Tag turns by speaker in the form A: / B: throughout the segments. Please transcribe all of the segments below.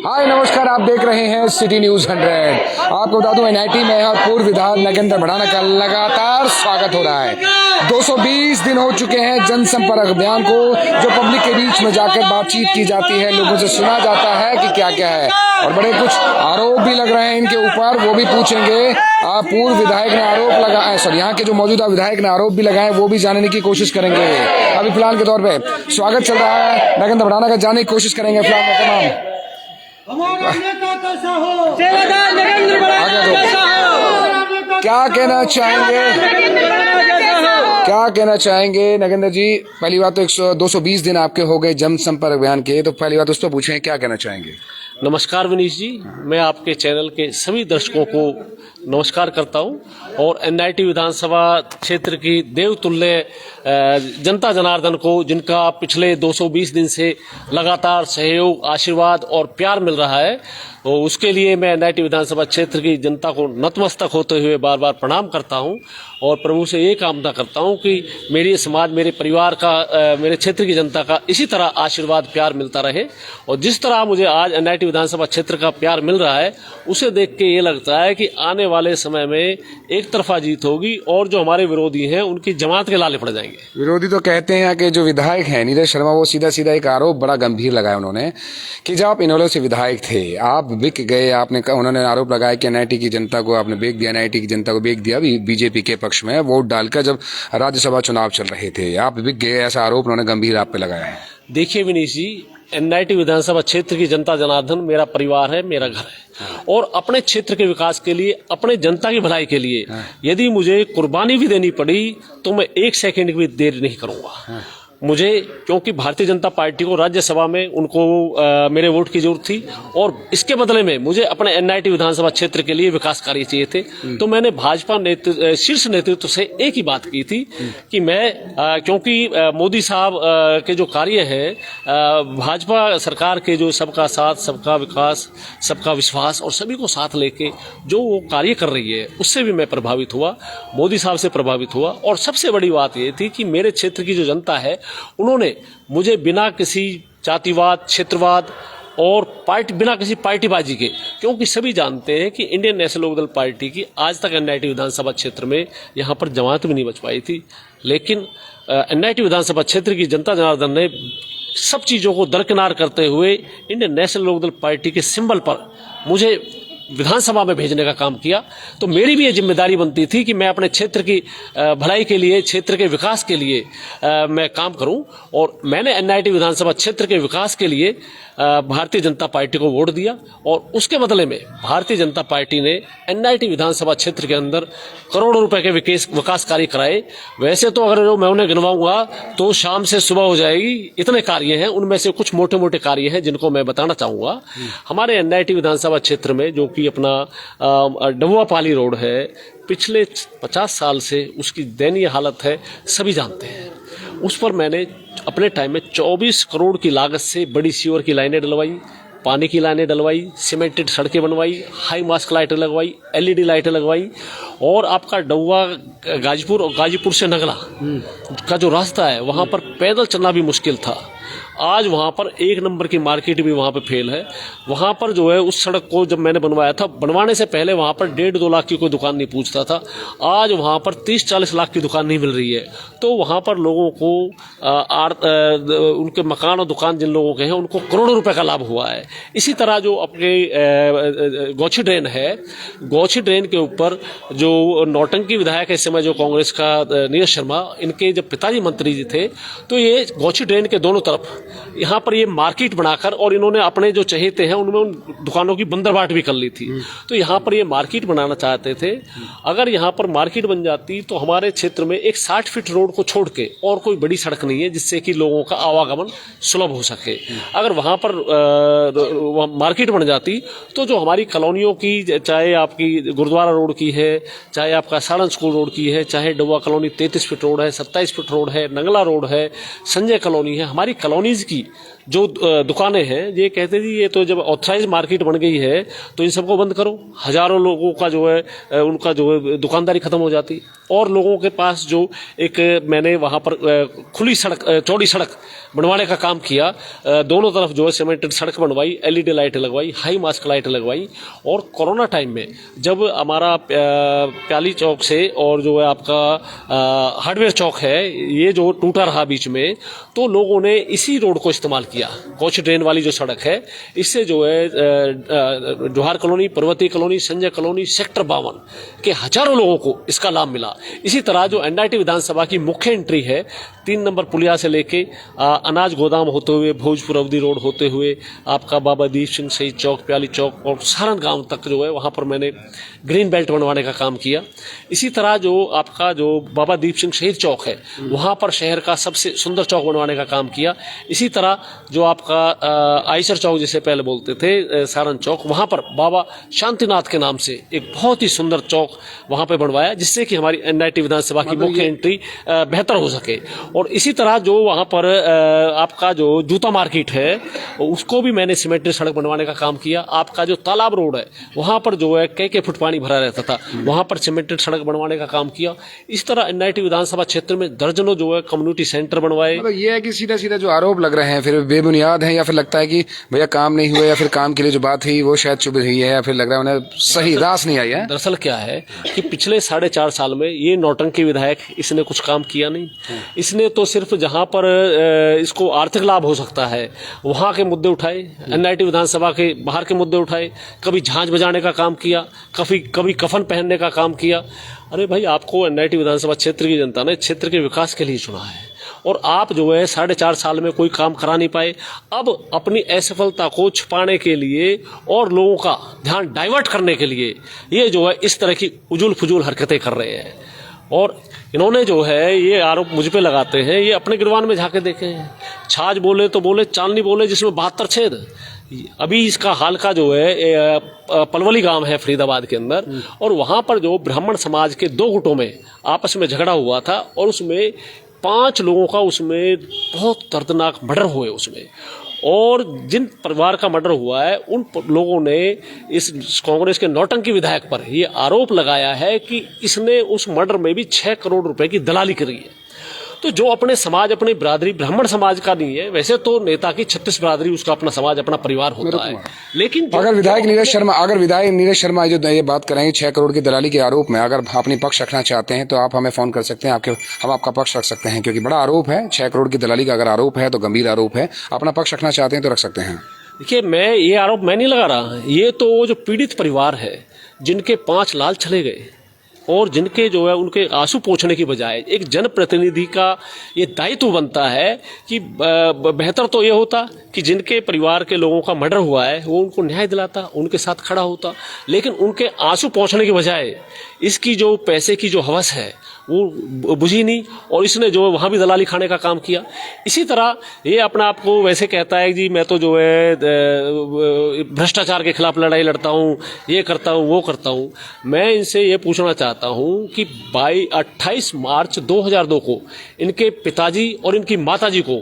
A: हाय नमस्कार, आप देख रहे हैं सिटी न्यूज 100। आपको बता दूं एनआईटी में और पूर्व विधायक नगेंद्र भड़ाना का लगातार स्वागत हो रहा है। 220 दिन हो चुके हैं जनसंपर्क अभियान को, जो पब्लिक के बीच में जाकर बातचीत की जाती है, लोगों से सुना जाता है कि क्या क्या है, और बड़े कुछ आरोप भी लग रहे हैं इनके ऊपर, वो भी पूछेंगे। पूर्व विधायक ने आरोप लगाया, सॉरी यहाँ के जो मौजूदा विधायक ने आरोप भी लगाए, वो भी जानने की कोशिश करेंगे। अभी फिलहाल के तौर पे स्वागत चल रहा है नगेंद्र भड़ाना का, जानने की कोशिश करेंगे फिलहाल में तमाम
B: हमारा नेता कैसा हो, सेवादार नरेंद्र भड़ाना जैसा हो।
A: क्या कहना चाहेंगे, क्या कहना चाहेंगे नगेंद्र जी? पहली बात तो 220 दिन आपके हो गए जनसंपर्क अभियान के, तो पहली बात उस पर पूछें, क्या कहना चाहेंगे?
C: नमस्कार विनीश जी, मैं आपके चैनल के सभी दर्शकों को नमस्कार करता हूं और एनआईटी विधानसभा क्षेत्र की देवतुल्य जनता जनार्दन को, जिनका पिछले 220 दिन से लगातार सहयोग, आशीर्वाद और प्यार मिल रहा है, तो उसके लिए मैं एनआईटी विधानसभा क्षेत्र की जनता को नतमस्तक होते हुए बार बार प्रणाम करता हूं और प्रभु से ये कामना करता हूं कि मेरे समाज, मेरे परिवार का, मेरे क्षेत्र की जनता का इसी तरह आशीर्वाद, प्यार मिलता रहे। और जिस तरह मुझे आज एनआईटी विधानसभा क्षेत्र का प्यार मिल रहा है, उसे देख के ये लगता है कि आने वाले समय में एक तरफा जीत होगी और जो हमारे विरोधी हैं उनकी जमात के लाले पड़ जाएंगे।
A: विरोधी तो कहते हैं कि जो विधायक हैं नीरज शर्मा, वो सीधा सीधा एक आरोप बड़ा गंभीर लगाया उन्होंने कि जब आप इनेलो से विधायक थे, आप बिक गए। आपने उन्होंने आरोप लगाया कि एनआईटी की जनता को आपने बेच दिया, एनआईटी की जनता को बेच दिया बीजेपी के पक्ष में वोट डालकर, जब राज्यसभा चुनाव चल रहे थे आप बिक गए, ऐसा आरोप उन्होंने गंभीर आप पे लगाया है।
C: देखिए विनीश जी, एनआईटी विधानसभा क्षेत्र की जनता जनार्दन मेरा परिवार है, मेरा घर है, और अपने क्षेत्र के विकास के लिए, अपने जनता की भलाई के लिए यदि मुझे कुर्बानी भी देनी पड़ी तो मैं एक सेकंड भी देर नहीं करूंगा। मुझे, क्योंकि भारतीय जनता पार्टी को राज्यसभा में उनको मेरे वोट की जरूरत थी और इसके बदले में मुझे अपने एनआईटी विधानसभा क्षेत्र के लिए विकास कार्य चाहिए थे। तो मैंने भाजपा शीर्ष नेतृत्व से एक ही बात की थी कि मैं, क्योंकि मोदी साहब के जो कार्य है, भाजपा सरकार के जो सबका साथ, सबका विकास, सबका विश्वास और सभी को साथ लेके जो वो कार्य कर रही है, उससे भी मैं प्रभावित हुआ, मोदी साहब से प्रभावित हुआ। और सबसे बड़ी बात ये थी कि मेरे क्षेत्र की जो जनता है, उन्होंने मुझे बिना किसी जातिवाद, क्षेत्रवाद और बिना किसी पार्टीबाजी के, क्योंकि सभी जानते हैं कि इंडियन नेशनल लोकदल पार्टी की आज तक एनआईटी विधानसभा क्षेत्र में यहाँ पर जमात भी नहीं बच पाई थी, लेकिन एनआईटी विधानसभा क्षेत्र की जनता जनार्दन ने सब चीज़ों को दरकिनार करते हुए इंडियन नेशनल लोकदल पार्टी के सिंबल पर मुझे विधानसभा में भेजने का काम किया। तो मेरी भी ये जिम्मेदारी बनती थी कि मैं अपने क्षेत्र की भलाई के लिए, क्षेत्र के विकास के लिए मैं काम करूं, और मैंने एनआईटी विधानसभा क्षेत्र के विकास के लिए भारतीय जनता पार्टी को वोट दिया और उसके बदले में भारतीय जनता पार्टी ने एनआईटी विधानसभा क्षेत्र के अंदर करोड़ों रुपए के विकास कार्य कराए। वैसे तो अगर मैं उन्हें गिनवाऊंगा तो शाम से सुबह हो जाएगी, इतने कार्य हैं। उनमें से कुछ मोटे मोटे कार्य हैं जिनको मैं बताना चाहूंगा। हमारे एनआईटी विधानसभा क्षेत्र में जो कि अपना डबुआ पाली रोड है, पिछले 50 साल से उसकी दयनीय हालत है, सभी जानते हैं। उस पर मैंने अपने टाइम में 24 करोड़ की लागत से बड़ी सीवर की लाइनें डलवाई, पानी की लाइनें डलवाई, सीमेंटेड सड़कें बनवाई, हाई मास्क लाइटें लगवाई, एलईडी लाइटें लगवाई, और आपका डबुआ गाजीपुर और गाजीपुर से नगला का जो रास्ता है, वहाँ पर पैदल चलना भी मुश्किल था। आज वहाँ पर एक नंबर की मार्केट भी वहाँ पे फेल है। वहाँ पर जो है, उस सड़क को जब मैंने बनवाया था, बनवाने से पहले वहाँ पर 1.5-2 लाख की कोई दुकान नहीं पूछता था। आज वहाँ पर 30-40 लाख की दुकान नहीं मिल रही है। तो वहाँ पर लोगों को उनके मकान और दुकान जिन लोगों के हैं, उनको करोड़ों रुपए का लाभ हुआ है। इसी तरह जो अपने गौछी ड्रेन है, गौछी ड्रेन के ऊपर जो नौटंकी विधायक है इस समय, जो कांग्रेस का नीरज शर्मा, इनके जब पिताजी मंत्री जी थे, तो ये गौछी ड्रेन के दोनों तरफ यहाँ पर ये मार्केट बनाकर, और इन्होंने अपने जो चहेते हैं उनमें उन दुकानों की बंदरबाट भी कर ली थी। तो यहाँ पर ये मार्केट बनाना चाहते थे। अगर यहाँ पर मार्केट बन जाती तो हमारे क्षेत्र में एक 60 फीट रोड को छोड़ के और कोई बड़ी सड़क नहीं है जिससे कि लोगों का आवागमन सुलभ हो सके। अगर वहाँ पर मार्केट बन जाती तो जो हमारी कॉलोनियों की, चाहे आपकी गुरुद्वारा रोड की है, चाहे आपका सालन स्कूल रोड की है, चाहे डुआ कॉलोनी 33 फीट रोड है, 27 फीट रोड है, नंगला रोड है, संजय कॉलोनी है, हमारी कॉलोनीज की जो दुकानें हैं, ये कहते जी ये तो जब ऑथराइज मार्केट बन गई है तो इन सबको बंद करो, हजारों लोगों का जो है उनका जो है दुकानदारी खत्म हो जाती, और लोगों के पास जो एक मैंने वहां पर खुली सड़क, चौड़ी सड़क बनवाने का काम किया, दोनों तरफ जो है सीमेंटेड सड़क बनवाई, LED लाइट लगवाई, हाई मास्क लाइट लगवाई। और कोरोना टाइम में जब हमारा प्याली चौक से और जो है आपका हार्डवेयर चौक है, ये जो टूटा रहा बीच में, तो लोगों ने इसी रोड को इस्तेमाल किया, कोच ड्रेन वाली जो सड़क है, इससे जो है जोहार colony, Parvati colony, Sanjay colony, sector 52 के हजारों लोगों को इसका लाभ मिला। इसी तरह जो NIT विधानसभा की मुख्य एंट्री है, 3 नंबर पुलिया से लेके अनाज गोदाम होते हुए, भोजपुर अवधि रोड होते हुए, आपका बाबा दीप सिंह शहीद चौक, प्याली चौक और सारण गांव तक जो है वहां पर मैंने ग्रीन बेल्ट बनवाने का काम किया। इसी तरह जो आपका जो बाबा दीप सिंह शहीद चौक है, वहां पर शहर का सबसे सुंदर चौक बनवाने का काम किया। इसी तरह जो आपका आइसर चौक जिसे पहले बोलते थे, सारण चौक, वहां पर बाबा शांतिनाथ के नाम से एक बहुत ही सुंदर चौक वहां पे बनवाया, जिससे कि हमारी NIT विधानसभा की मुख्य एंट्री बेहतर हो सके। और इसी तरह जो वहां पर आपका जो जूता मार्केट है, उसको भी मैंने सीमेंटेड सड़क बनवाने का काम किया। आपका जो तालाब रोड है, वहां पर जो है कई फुट पानी भरा रहता था, वहां पर सीमेंटेड सड़क बनवाने का काम किया। इस तरह NIT विधानसभा क्षेत्र में दर्जनों जो है कम्युनिटी सेंटर बनवाए।
A: मतलब ये है कि सीधा सीधा जो आरोप लग रहे हैं फिर बेबुनियाद है, या फिर लगता है कि भैया काम नहीं हुआ, या फिर काम के लिए जो बात हुई वो शायद चुभ रही है, या फिर लग रहा है उन्हें सही रास नहीं आई है।
C: दरअसल क्या है कि पिछले 4.5 साल में ये नौटंकी विधायक इसने कुछ काम किया नहीं। इसने तो सिर्फ जहां पर इसको आर्थिक लाभ हो सकता है वहां के मुद्दे उठाए, NIT विधानसभा के बाहर के मुद्दे उठाए, कभी झांझ बजाने का काम किया, कभी कफन पहनने का काम किया। अरे भाई, आपको NIT विधानसभा क्षेत्र की जनता ने क्षेत्र के विकास के लिए चुना है, और आप जो है 4.5 साल में कोई काम करा नहीं पाए। अब अपनी असफलता को छुपाने के लिए और लोगों का ध्यान डाइवर्ट करने के लिए ये जो है इस तरह की उजुल फुजूल हरकतें कर रहे हैं। और इन्होंने जो है ये आरोप मुझ पे लगाते हैं, ये अपने गिरवान में झाके देखे हैं। छाछ बोले तो बोले, चांदनी बोले जिसमें 72 छेद। अभी इसका हाल का जो है पलवली गांव है फरीदाबाद के अंदर, और वहां पर जो ब्राह्मण समाज के 2 गुटों में आपस में झगड़ा हुआ था, और उसमें 5 लोगों का उसमें बहुत दर्दनाक मर्डर हुए उसमें। और जिन परिवार का मर्डर हुआ है, उन लोगों ने इस कांग्रेस के नौटंकी विधायक पर ये आरोप लगाया है कि इसने उस मर्डर में भी 6 करोड़ रुपए की दलाली करी है। तो जो अपने समाज, अपनी बिरादरी ब्राह्मण समाज का नहीं है, वैसे तो नेता की 36 बिरादरी, उसका अपना समाज, अपना परिवार होता है, लेकिन
A: अगर विधायक नीरज शर्मा जो ये बात करेंगे 6 करोड़ की दलाली के आरोप में, अगर अपनी पक्ष रखना चाहते हैं तो आप हमें फोन कर सकते हैं, हम आपका पक्ष रख सकते हैं, क्योंकि बड़ा आरोप है। 6 करोड़ की दलाली का अगर आरोप है तो गंभीर आरोप है। अपना पक्ष रखना चाहते हैं तो रख सकते हैं।
C: देखिए, ये आरोप मैं नहीं लगा रहा, ये तो जो पीड़ित परिवार है, जिनके 5 लाल चले गए, और जिनके जो है उनके आंसू पोंछने की बजाय एक जनप्रतिनिधि का ये दायित्व बनता है कि बेहतर तो ये होता कि जिनके परिवार के लोगों का मर्डर हुआ है वो उनको न्याय दिलाता, उनके साथ खड़ा होता। लेकिन उनके आंसू पोंछने की बजाय इसकी जो पैसे की जो हवस है वो बुझी नहीं, और इसने जो वहाँ भी दलाली खाने का काम किया। इसी तरह ये अपने आप को वैसे कहता है जी मैं तो जो है भ्रष्टाचार के खिलाफ लड़ाई लड़ता हूँ, ये करता हूँ, वो करता हूँ। मैं इनसे ये पूछना चाहता हूँ कि 28 मार्च 2002 को इनके पिताजी और इनकी माताजी को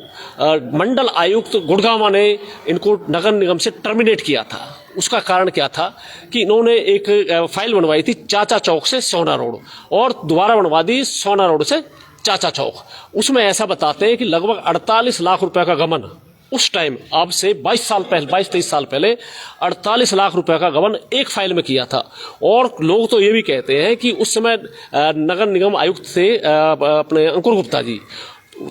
C: मंडल आयुक्त गुड़गांव ने इनको नगर निगम से टर्मिनेट किया था। उसका कारण क्या था कि इन्होंने एक फाइल बनवाई थी चाचा चौक से सोना रोड, और दोबारा बनवा दी सोना रोड से चाचा चौक। उसमें ऐसा बताते हैं कि लगभग 48 लाख रुपए का गबन उस टाइम, अब से 22-23 साल पहले 48 लाख रुपए का गबन एक फाइल में किया था। और लोग तो ये भी कहते हैं कि उस समय नगर निगम आयुक्त थे अपने अंकुर गुप्ता जी,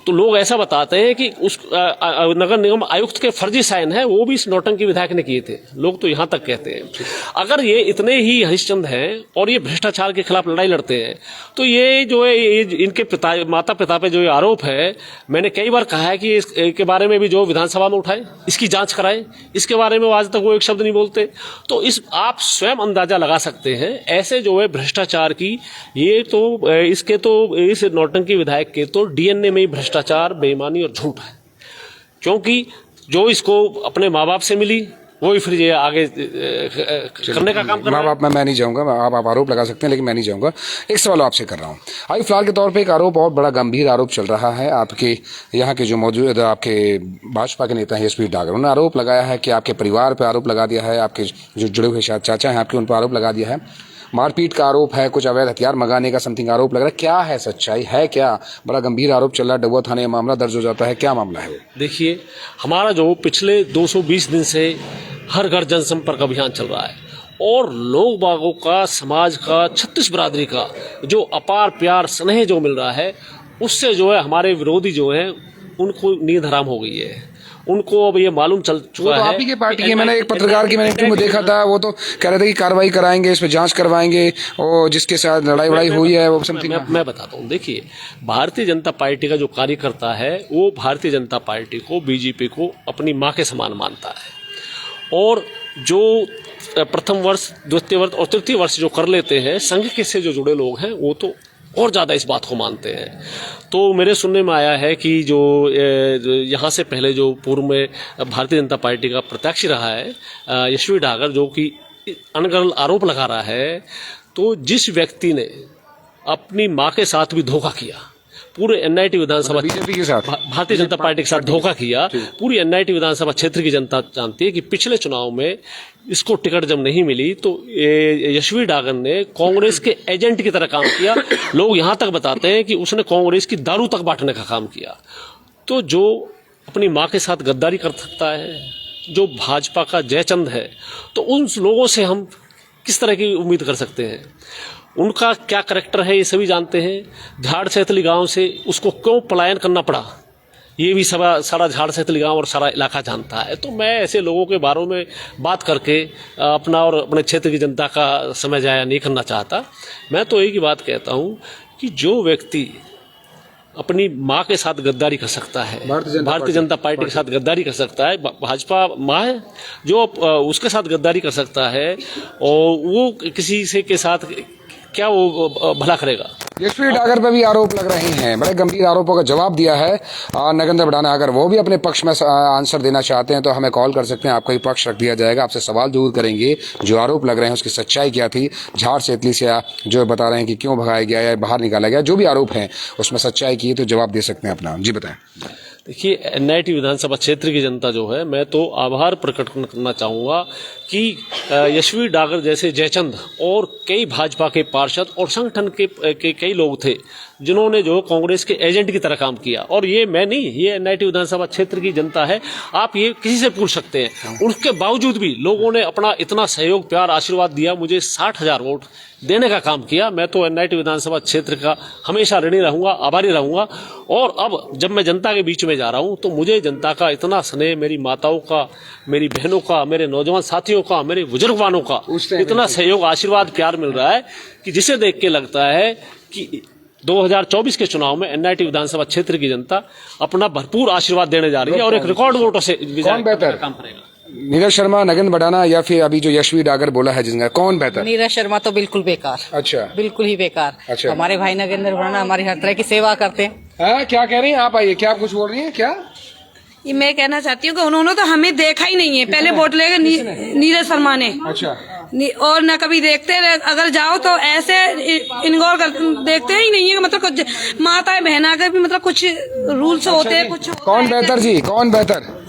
C: तो लोग ऐसा बताते हैं कि उस नगर निगम आयुक्त के फर्जी साइन है वो भी इस नौटंकी विधायक ने किए थे। लोग तो यहां तक कहते हैं। अगर ये इतने ही हरिश्चंद हैं और ये भ्रष्टाचार के खिलाफ लड़ाई लड़ते हैं, तो ये जो है इनके माता पिता पे जो ये आरोप है, मैंने कई बार कहा है कि इसके बारे में भी जो विधानसभा में उठाए, इसकी जांच कराए। इसके बारे में आज तक वो एक शब्द नहीं बोलते। तो आप स्वयं अंदाजा लगा सकते हैं ऐसे जो है भ्रष्टाचार की, ये तो इसके तो इस नौटंकी विधायक के तो DNA में भ्रष्टाचार, बेईमानी और झूठ है। क्योंकि जो इसको अपने माँ बाप से मिली, वो भी फिर ये आगे करने का काम कर रहा है।
A: मैं नहीं जाऊंगा, आप आरोप लगा सकते हैं लेकिन मैं नहीं जाऊंगा। एक सवाल आपसे कर रहा हूँ। अभी फिलहाल के तौर पे एक आरोप, बहुत बड़ा गंभीर आरोप चल रहा है। आपके यहाँ के जो मौजूद आपके भाजपा के नेता हैं यशवी डागर, उन्होंने आरोप लगाया है कि आपके परिवार पर आरोप लगा दिया है, आपके जो जुड़े हुए शायद चाचा हैं आपके, उन पर आरोप लगा दिया है, मारपीट का आरोप है, कुछ अवैध हथियार मंगाने का समथिंग आरोप लग रहा है। क्या है सच्चाई, है क्या? बड़ा गंभीर आरोप चल रहा है, डबुआ थाने में मामला दर्ज हो जाता है, क्या मामला है वो?
C: देखिए, हमारा जो पिछले 220 दिन से हर घर जनसंपर्क अभियान चल रहा है और लोग बागों का, समाज का, छत्तीस बिरादरी का जो अपार प्यार स्नेह जो मिल रहा है, उससे जो है हमारे विरोधी जो है उनको नींद हराम हो गई है। उनको अब ये मालूम चल चुका है।
A: आप ही के पार्टी के, मैंने एक पत्रकार की मैंने इंटरव्यू में देखा था, वो तो कह रहे थे कि कार्रवाई कराएंगे, इस पर जांच करवाएंगे और जिसके साथ लड़ाई हुई है वो समथिंग।
C: मैं बताता हूँ। देखिए, भारतीय जनता पार्टी का जो कार्यकर्ता है वो भारतीय जनता पार्टी को, बीजेपी को अपनी माँ के समान मानता है और जो प्रथम वर्ष, द्वितीय वर्ष और तृतीय वर्ष जो कर लेते हैं, संघ के से जो जुड़े लोग हैं वो तो और ज़्यादा इस बात को मानते हैं। तो मेरे सुनने में आया है कि जो यहाँ से पहले जो पूर्व में भारतीय जनता पार्टी का प्रत्याशी रहा है यशवी डागर, जो कि अनगढ़ आरोप लगा रहा है, तो जिस व्यक्ति ने अपनी माँ के साथ भी धोखा किया, पूरे एनआईटी विधानसभा
A: बीजेपी के साथ,
C: भारतीय जनता पार्टी के साथ धोखा किया, पूरी एनआईटी विधानसभा क्षेत्र की जनता जानती है कि पिछले चुनाव में इसको टिकट जब नहीं मिली तो यशवी डागर ने कांग्रेस के एजेंट की तरह काम किया। लोग यहाँ तक बताते हैं कि उसने कांग्रेस की दारू तक बांटने का काम किया। तो जो अपनी माँ के साथ गद्दारी कर सकता है, जो भाजपा का जयचंद है, तो उन लोगों से हम किस तरह की उम्मीद कर सकते हैं? उनका क्या करैक्टर है ये सभी जानते हैं। झाड़ सैतली गांव से उसको क्यों पलायन करना पड़ा, ये भी सारा झाड़ सैतली गांव और सारा इलाका जानता है। तो मैं ऐसे लोगों के बारे में बात करके अपना और अपने क्षेत्र की जनता का समय जाया नहीं करना चाहता। मैं तो एक ही बात कहता हूँ कि जो व्यक्ति अपनी माँ के साथ गद्दारी कर सकता है, भारतीय जनता पार्टी के साथ गद्दारी कर सकता है, भाजपा माँ है जो उसके साथ गद्दारी कर सकता है और वो किसी से के साथ क्या वो भला करेगा?
A: यशवी डागर पर भी आरोप लग रहे हैं, बड़े गंभीर आरोपों का जवाब दिया है नगेंद्र भड़ाना। अगर वो भी अपने पक्ष में आंसर देना चाहते हैं तो हमें कॉल कर सकते हैं, आपका ही पक्ष रख दिया जाएगा। आपसे सवाल जरूर करेंगे, जो आरोप लग रहे हैं उसकी सच्चाई क्या थी, झाड़ सैतली से जो बता रहे हैं कि क्यों भगाया गया या बाहर निकाला गया, जो भी आरोप है उसमें सच्चाई की है तो जवाब दे सकते हैं अपना। जी बताएं।
C: देखिए, एनआईटी विधानसभा क्षेत्र की जनता जो है, मैं तो आभार प्रकट करना चाहूँगा कि यशवी डागर जैसे जयचंद और कई भाजपा के पार्षद और संगठन के कई लोग थे जिन्होंने जो कांग्रेस के एजेंट की तरह काम किया। और ये मैं नहीं, ये एनआईटी विधानसभा क्षेत्र की जनता है, आप ये किसी से पूछ सकते हैं। उसके बावजूद भी लोगों ने अपना इतना सहयोग, प्यार, आशीर्वाद दिया, मुझे 60,000 वोट देने का काम किया। मैं तो एनआईटी विधानसभा क्षेत्र का हमेशा ऋणी रहूंगा, आभारी रहूंगा। और अब जब मैं जनता के बीच में जा रहा हूं तो मुझे जनता का इतना स्नेह, मेरी माताओं का, मेरी बहनों का, मेरे नौजवान साथियों का, मेरे बुजुर्गवानों का इतना सहयोग, आशीर्वाद, प्यार मिल रहा है कि जिसे देख के लगता है कि 2024 के चुनाव में एनआईटी विधानसभा क्षेत्र की जनता अपना भरपूर आशीर्वाद देने जा रही है और एक रिकॉर्ड वोटों से
A: कौन बेहतर
C: काम करेगा?
A: नीरज शर्मा, नगेंद्र भड़ाना या फिर अभी जो यशवी डागर बोला है जिसका, कौन बेहतर?
D: नीरज शर्मा तो बिल्कुल बेकार।
A: अच्छा,
D: बिल्कुल ही बेकार।
A: अच्छा।
D: हमारे भाई नगेंद्र भड़ाना हमारी हर तरह की सेवा करते हैं।
A: क्या कह रही हैं आप? आइए, क्या आप कुछ बोल रही हैं? क्या
E: ये मैं कहना चाहती हूँ कि उन्होंने तो हमें देखा ही नहीं है। पहले वोट लेगा नीरज शर्मा ने,
A: अच्छा,
E: और न कभी देखते, अगर जाओ तो ऐसे इनगौर कर देखते ही नहीं है। मतलब कुछ माता बहना के भी मतलब कुछ रूल्स होते हैं, कुछ
A: कौन बेहतर जी, कौन बेहतर?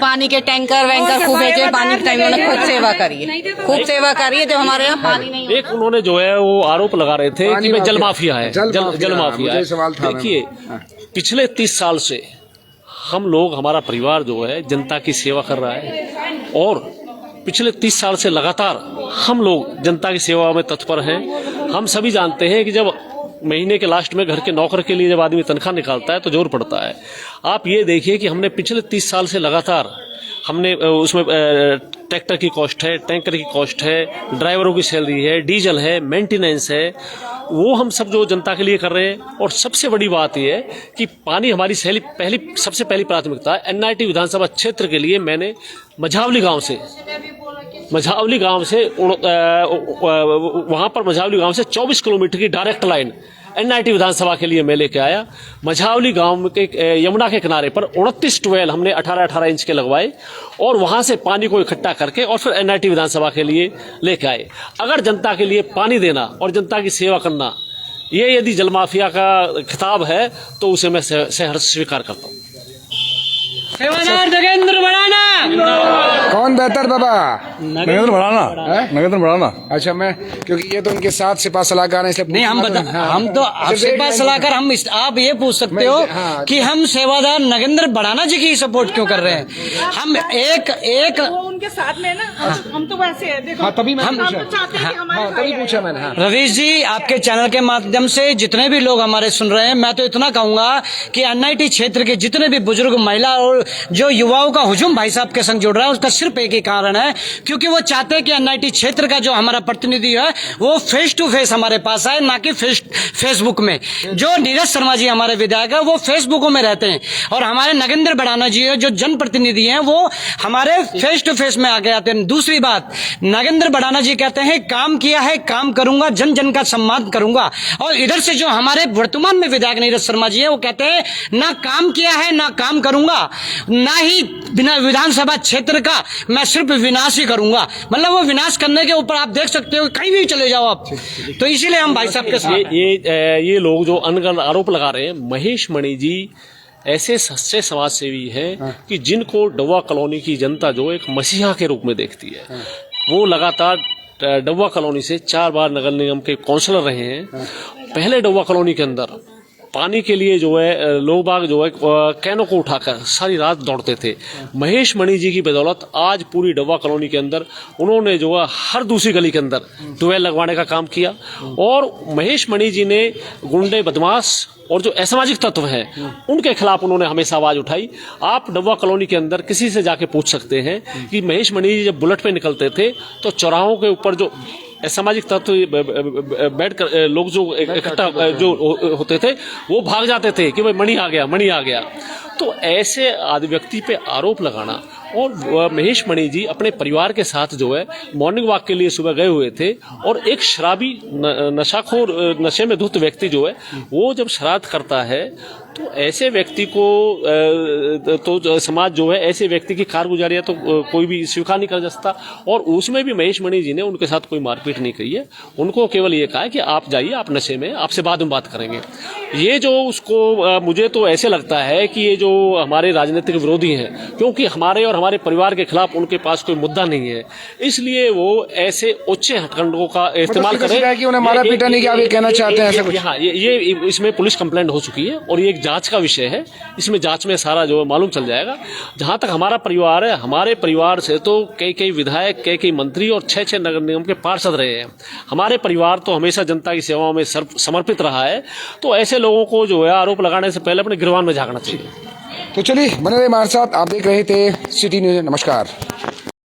D: पानी के टैंकर वैंकर खूब भेजे, पानी के टाइम उन्होंने खूब सेवा करी है, खूब सेवा करी है। जो हमारे यहाँ पानी नहीं,
C: एक उन्होंने जो है वो आरोप लगा रहे थे कि मैं जल माफिया है, जल माफिया है। देखिए, पिछले 30 साल से हम लोग, हमारा परिवार जो है जनता की सेवा कर रहा है और पिछले 30 साल से लगातार हम लोग जनता की सेवा में तत्पर हैं। हम सभी जानते हैं कि जब महीने के लास्ट में घर के नौकर के लिए जब आदमी तनख्वाह निकालता है तो जोर पड़ता है। आप ये देखिए कि हमने पिछले 30 साल से लगातार हमने उसमें ट्रैक्टर की कॉस्ट है, टैंकर की कॉस्ट है, ड्राइवरों की सैलरी है, डीजल है, मेंटेनेंस है, वो हम सब जो जनता के लिए कर रहे हैं। और सबसे बड़ी बात यह है कि पानी हमारी सबसे पहली प्राथमिकता है। एनआईटी विधानसभा क्षेत्र के लिए मैंने मझावली गांव से वहां पर मझावली गांव से 24 किलोमीटर की डायरेक्ट लाइन एनआईटी विधानसभा के लिए मैं लेके आया। मझावली गांव के यमुना के किनारे पर 29 ट्वेल हमने 18-18 इंच के लगवाए और वहां से पानी को इकट्ठा करके और फिर एनआईटी विधानसभा के लिए लेके आए। अगर जनता के लिए पानी देना और जनता की सेवा करना ये यदि जल माफिया का खिताब है तो उसे मैं सहर्ष स्वीकार करता हूँ।
B: सेवादार नगेंद्र भड़ाना।
A: कौन बेहतर बाबा?
F: नगेंद्र भड़ाना। नगेंद्र भड़ाना।
A: अच्छा, मैं क्योंकि ये तो उनके साथ सिपा सलाहकार हैं, इसलिए
B: नहीं, हम तो आपसे बात सलाहकार हम आप ये पूछ सकते हो कि हम सेवादार नगेंद्र भड़ाना जी की सपोर्ट क्यों कर रहे हैं। हम एक
E: वो उनके साथ में ना, हम तो वैसे हैं, देखो
A: हाँ, तभी
E: हम तो चाहते हैं कि हमारे
A: तभी पूछा मैंने। हाँ।
B: रवीश जी, आपके चैनल के माध्यम से जितने भी लोग हमारे सुन रहे हैं, मैं तो इतना कहूंगा कि एनआईटी क्षेत्र के जितने भी बुजुर्ग, महिला और जो युवाओं का हुजूम भाई साहब के संग जुड़ रहा है, उसका सिर्फ एक ही कारण है, क्योंकि वो चाहते हैं कि एनआईटी क्षेत्र का जो हमारा प्रतिनिधि है वो फेस टू फेस हमारे पास आए, ना कि फेसबुक में। जो नीरज शर्मा जी हमारे विधायक है वो फेसबुक में रहते हैं और हमारे नगेंद्र भड़ाना जी जो जनप्रतिनिधि हैं वो हमारे फेस टू फेस में आगे आते हैं। दूसरी बात, नगेंद्र भड़ाना जी कहते हैं काम किया है, काम करूंगा, जन जन का सम्मान करूंगा। और इधर से जो हमारे वर्तमान में विधायक नीरज शर्मा जी है वो कहते हैं ना काम किया है, ना काम करूंगा, ना ही बिना विधानसभा क्षेत्र का मैं सिर्फ विनाश ही करूंगा। मतलब वो विनाश करने के ऊपर आप देख सकते हो, कहीं भी चले जाओ आप। तो इसीलिए हम भाई साहब के साथ
C: ये लोग जो अनगढ़ आरोप लगा रहे हैं, महेश मणि जी ऐसे सच्चे समाज सेवी हैं कि जिनको डब्बा कॉलोनी की जनता जो एक मसीहा के रूप में देखती है। वो लगातार डब्बा कॉलोनी से 4 बार नगर निगम के काउंसलर रहे हैं। पहले डब्बा कॉलोनी के अंदर पानी के लिए जो है लोग बाग जो है कैनों को उठाकर सारी रात दौड़ते थे। महेश मणि जी की बदौलत आज पूरी डब्बा कॉलोनी के अंदर उन्होंने जो है हर दूसरी गली के अंदर ट्यूबवेल लगवाने का काम किया। और महेश मणि जी ने गुंडे, बदमाश और जो असामाजिक तत्व हैं उनके खिलाफ उन्होंने हमेशा आवाज उठाई। आप डब्बा कॉलोनी के अंदर किसी से जाके पूछ सकते हैं कि महेश मणि जी जब बुलेट पे निकलते थे तो चौराहों के ऊपर जो सामाजिक तत्व बैठ कर लोग जो इकट्ठा जो होते थे वो भाग जाते थे कि भाई मणि आ गया, मणि आ गया। तो ऐसे आदि व्यक्ति पे आरोप लगाना। और महेश मणि जी अपने परिवार के साथ जो है मॉर्निंग वॉक के लिए सुबह गए हुए थे और एक शराबी नशाखोर, नशे में धुत व्यक्ति जो है वो जब श्राद्ध करता है तो ऐसे व्यक्ति को तो समाज जो है ऐसे व्यक्ति की कारगुजारियां तो कोई भी स्वीकार नहीं कर सकता। और उसमें भी महेश मणि जी ने उनके साथ कोई मारपीट नहीं करी है। उनको केवल ये कहा है कि आप जाइए, आप नशे में, आपसे बाद में बात करेंगे। ये जो उसको मुझे तो ऐसे लगता है कि ये जो हमारे राजनीतिक विरोधी हैं, क्योंकि हमारे और हमारे परिवार के खिलाफ उनके पास कोई मुद्दा नहीं है, इसलिए वो ऐसे उच्च हथकंडों का इस्तेमाल करें
A: कि उन्हें मारा पीटा नहीं, क्या आप ये कहना चाहते हैं ऐसा कुछ?
C: हाँ, ये इसमें पुलिस कंप्लेंट हो चुकी है और ये जांच का विषय है। इसमें जांच में सारा जो मालूम चल जाएगा। जहां तक हमारा परिवार है, हमारे परिवार से तो कई विधायक, कई मंत्री और 6 नगर निगम के पार्षद रहे हैं। हमारे परिवार तो हमेशा जनता की सेवाओं में समर्पित रहा है। तो ऐसे लोगों को जो है आरोप लगाने से पहले अपने गिरबान में झांकना चाहिए।
A: तो चलिए बने रहे हमारे साथ। आप देख रहे थे सिटी न्यूज। नमस्कार।